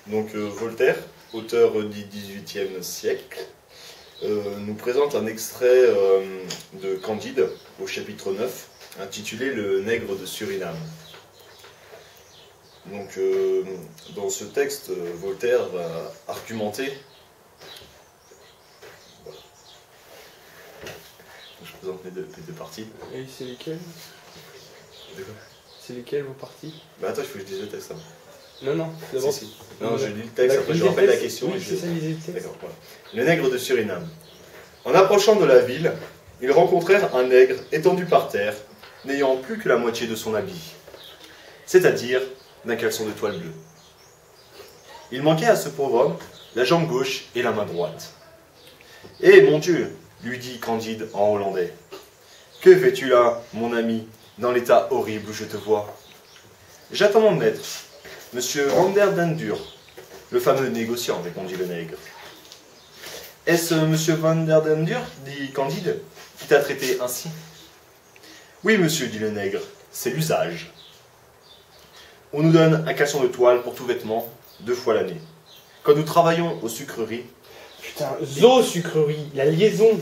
Donc Voltaire, auteur du XVIIIe siècle, nous présente un extrait de Candide au chapitre 9, intitulé Le nègre de Suriname. Donc dans ce texte, Voltaire va argumenter. Voilà. Je présente les deux parties. Et c'est lesquelles? De quoi? C'est lesquelles vos parties? Bah attends, il faut que je dise le texte avant. Non, d'abord. Si. Non, je lis le texte, après je rappelle la question. Oui, et c'est ça, lisez le texte. D'accord, voilà. Le nègre de Suriname. En approchant de la ville, ils rencontrèrent un nègre étendu par terre, n'ayant plus que la moitié de son habit, c'est-à-dire d'un caleçon de toile bleue. Il manquait à ce pauvre homme la jambe gauche et la main droite. « Eh, mon Dieu !» lui dit Candide en hollandais. « Que fais-tu là, mon ami, dans l'état horrible où je te vois ?»« J'attends mon maître, Monsieur Vanderdendur, le fameux négociant, répondit le nègre. « Est-ce Monsieur Vanderdendur, dit Candide, qui t'a traité ainsi ?»« Oui, monsieur, dit le nègre, c'est l'usage. On nous donne un caleçon de toile pour tout vêtement, 2 fois l'année. Quand nous travaillons aux sucreries... » Putain, zoo-sucrerie, la liaison.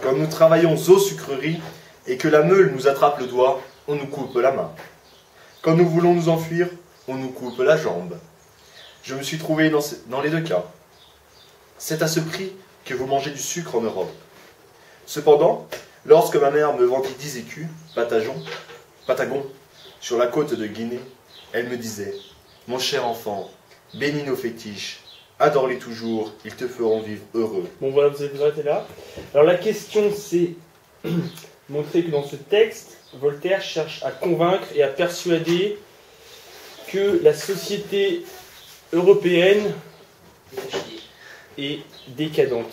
Quand nous travaillons aux sucreries et que la meule nous attrape le doigt, on nous coupe la main. Quand nous voulons nous enfuir, on nous coupe la jambe. Je me suis trouvé dans les deux cas. C'est à ce prix que vous mangez du sucre en Europe. Cependant, lorsque ma mère me vendit 10 écus, Patagon, sur la côte de Guinée, elle me disait « Mon cher enfant, bénis nos fétiches, adore-les toujours, ils te feront vivre heureux. » Bon voilà, vous avez arrêté là. Alors la question c'est montrer que dans ce texte, Voltaire cherche à convaincre et à persuader que la société européenne est décadente.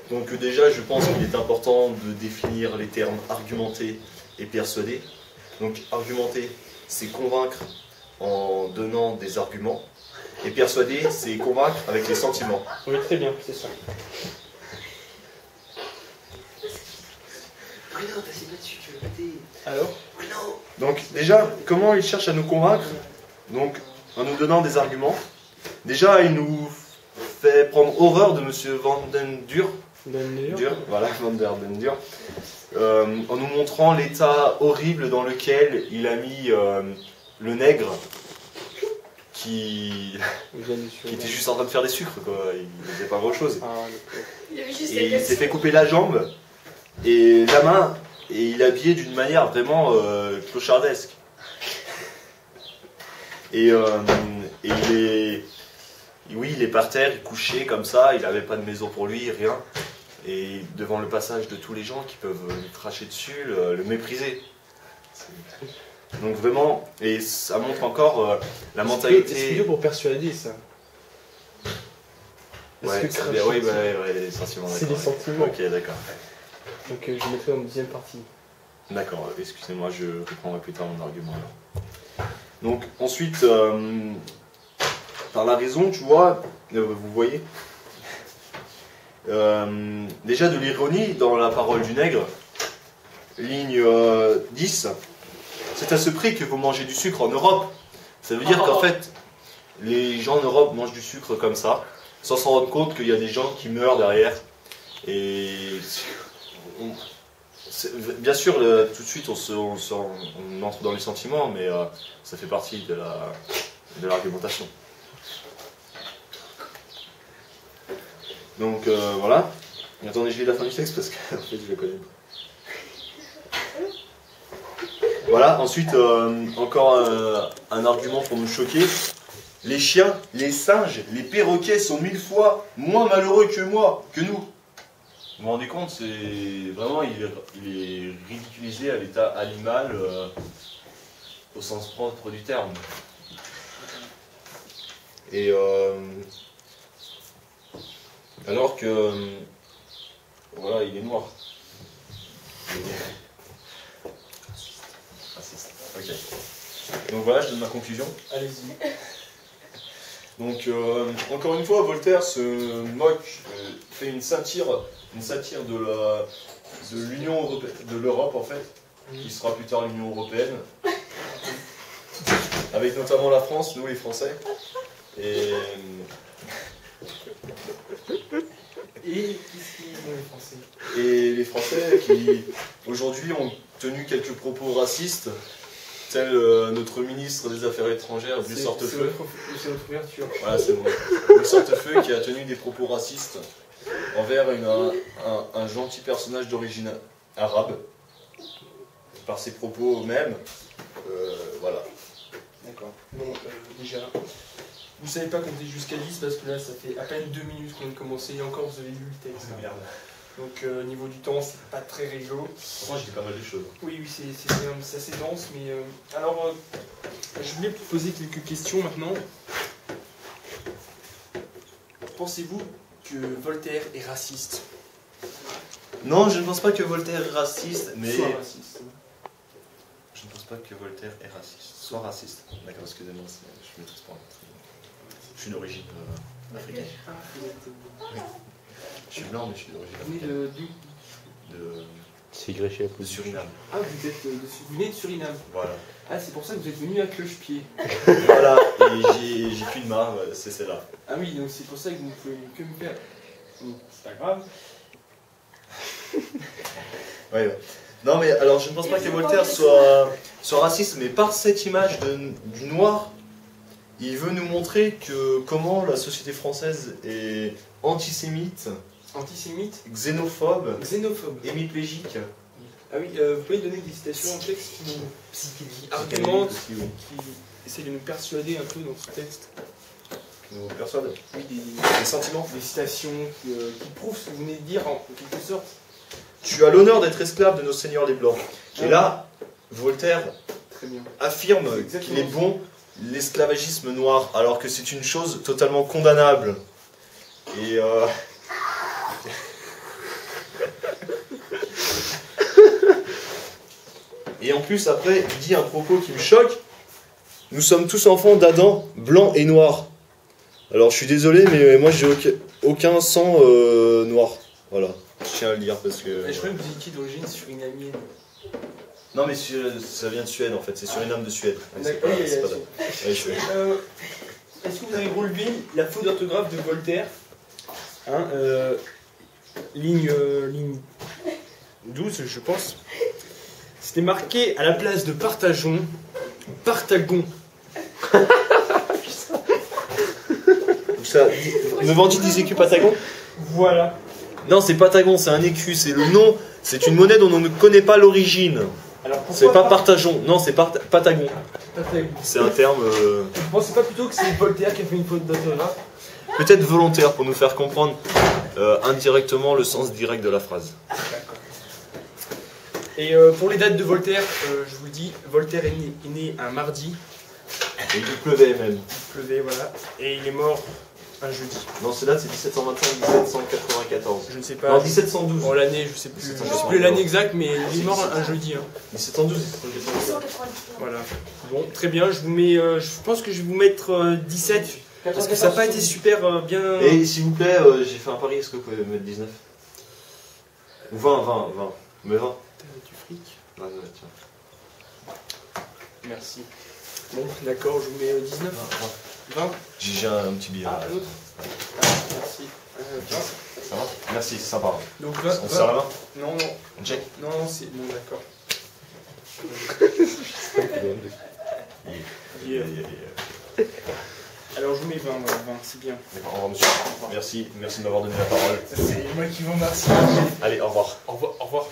Donc déjà, je pense qu'il est important de définir les termes argumenter et persuader. Donc argumenter, c'est convaincre en donnant des arguments. Et persuader, c'est convaincre avec les sentiments. Oui, très bien, c'est ça. Bruno, t'as là-dessus, tu veux péter. Alors Bruno. Donc déjà, comment il cherche à nous convaincre? Donc en nous donnant des arguments. Déjà, il nous fait prendre horreur de Monsieur Vandendur. Voilà, Vanderdendur. En nous montrant l'état horrible dans lequel il a mis le nègre qui était juste en train de faire des sucres, quoi. Il ne faisait pas grand chose. Et il s'est fait couper la jambe et la main, et il est habillé d'une manière vraiment clochardesque. Et il est par terre, il couchait comme ça, il n'avait pas de maison pour lui, rien. Et devant le passage de tous les gens qui peuvent lui cracher dessus, le mépriser. Donc vraiment, et ça montre encore la mentalité... C'est plutôt pour persuader ça. Ouais, les sentiments. C'est des sentiments. Ok, d'accord. Donc je mettrai en deuxième partie. D'accord, excusez-moi, je reprendrai plus tard mon argument alors. Donc ensuite, par la raison, tu vois, vous voyez, déjà de l'ironie dans la parole du nègre, ligne 10, c'est à ce prix que vous mangez du sucre en Europe. Ça veut dire qu'en fait, les gens en Europe mangent du sucre comme ça, sans s'en rendre compte qu'il y a des gens qui meurent derrière. Et bien sûr, tout de suite, on entre dans les sentiments, mais ça fait partie de l'argumentation. Donc voilà. Attendez, je lis la fin du texte parce qu'en fait, je le connais pas. Voilà, ensuite, encore un argument pour nous choquer. Les chiens, les singes, les perroquets sont 1000 fois moins malheureux que nous. Vous vous rendez compte, c'est vraiment, il est ridiculisé à l'état animal au sens propre du terme. Et alors que, voilà, il est noir. Ok. Donc voilà, je donne ma conclusion. Allez-y. Donc, encore une fois, Voltaire se moque, fait une satire de l'Union européenne, de l'Europe en fait, qui sera plus tard l'Union européenne, avec notamment la France, nous les Français. Et Et qu'est-ce qu'ils ont les Français? Et les Français qui, aujourd'hui, ont tenu quelques propos racistes, tel notre ministre des Affaires étrangères, Brice Hortefeux. C'est notre ouverture. Voilà, c'est bon. Brice Hortefeux qui a tenu des propos racistes envers un gentil personnage d'origine arabe, par ses propos eux-mêmes. Voilà. D'accord. Bon, déjà, vous savez pas compter jusqu'à 10 parce que là, ça fait à peine 2 minutes qu'on vient de commencer et encore, vous avez lu le texte. Merde. Donc, niveau du temps, c'est pas très rigolo. Moi, j'ai dit pas mal de choses. Oui, oui, c'est assez dense, mais... alors, je voulais vous poser quelques questions maintenant. Pensez-vous que Voltaire est raciste? Non, je ne pense pas que Voltaire est raciste, mais... Soit raciste. Je ne pense pas que Voltaire est raciste. Soit raciste. D'accord, excusez-moi, je me touche pas. Je suis d'origine africaine. Je suis blanc, mais je suis d'origine africaine. C'est Gréchet. De Suriname. Ah, vous venez de Suriname. Voilà. Ah, c'est pour ça que vous êtes venu à cloche-pied. Voilà, et j'ai qu'une main, c'est celle-là. Ah oui, donc c'est pour ça que vous ne pouvez que me faire... Bon, c'est pas grave. Ouais. Non, mais alors je ne pense pas que Voltaire soit raciste, mais par cette image du noir, il veut nous montrer que comment la société française est antisémite, Antisémite, xénophobe, xénophobe. hémiplégique, Ah oui, vous pouvez donner des citations en texte qui argumentent, qui essayent de nous persuader un peu dans ce texte. qui nous persuade. Oui, Les sentiments. des citations qui prouvent ce que vous venez de dire en quelque sorte. Tu as l'honneur d'être esclave de nos seigneurs les Blancs. Et là, Voltaire Très bien. affirme C'est exactement qu'il est bon l'esclavagisme noir, alors que c'est une chose totalement condamnable. Et et en plus, après, il dit un propos qui me choque. Nous sommes tous enfants d'Adam, blancs et noirs. Alors, je suis désolé, mais moi, j'ai aucun sang noir. Voilà. Je tiens à le dire parce que... Et je croyais que vous étiez d'origine surinamienne. Non, mais ça vient de Suède, en fait. C'est Suriname de Suède. D'accord. C'est pas ça. Ouais, Est-ce que vous avez relevé la faute d'orthographe de Voltaire, hein, ligne 12, je pense. C'était marqué à la place de Partagon, Partagon. Ça, me vendit des écus Patagon? Voilà. Non, c'est Patagon, c'est un écu, c'est le nom, c'est une monnaie dont on ne connaît pas l'origine. Alors C'est pas Partagon, non, c'est Patagon. Partagon. C'est un terme Vous pensez pas plutôt que c'est Voltaire qui a fait une faute d'orthographe? peut-être volontaire pour nous faire comprendre indirectement le sens direct de la phrase. D'accord. Et pour les dates de Voltaire, je vous le dis, Voltaire est né un mardi, Et il pleuvait même. il pleuvait, voilà, et il est mort un jeudi. Non, ces dates c'est 1725-1794. Je ne sais pas. Non, 1712. Bon, l'année, je sais plus. Je sais 1712. plus l'année exacte, mais il est mort un jeudi. Hein. 1712, Voilà. Bon, très bien. Je vous mets. Je pense que je vais vous mettre 17 parce que ça n'a pas été super bien. Et s'il vous plaît, j'ai fait un pari, est-ce que vous pouvez mettre 19 ou 20. Mais 20. Du fric. Ouais, tiens. Merci. Bon, d'accord. Je vous mets 19. 20. J'ai un petit billet. Ah, un autre. Merci. 20. Ça va? Merci, c'est sympa. Donc On se serre la main? Non, non. On check? Non, c'est bon, d'accord. Alors je vous mets 20, 20, c'est bien. D'accord, au revoir monsieur. Merci de m'avoir donné la parole. C'est moi qui vous remercie. Allez, au revoir. Au revoir. Au revoir.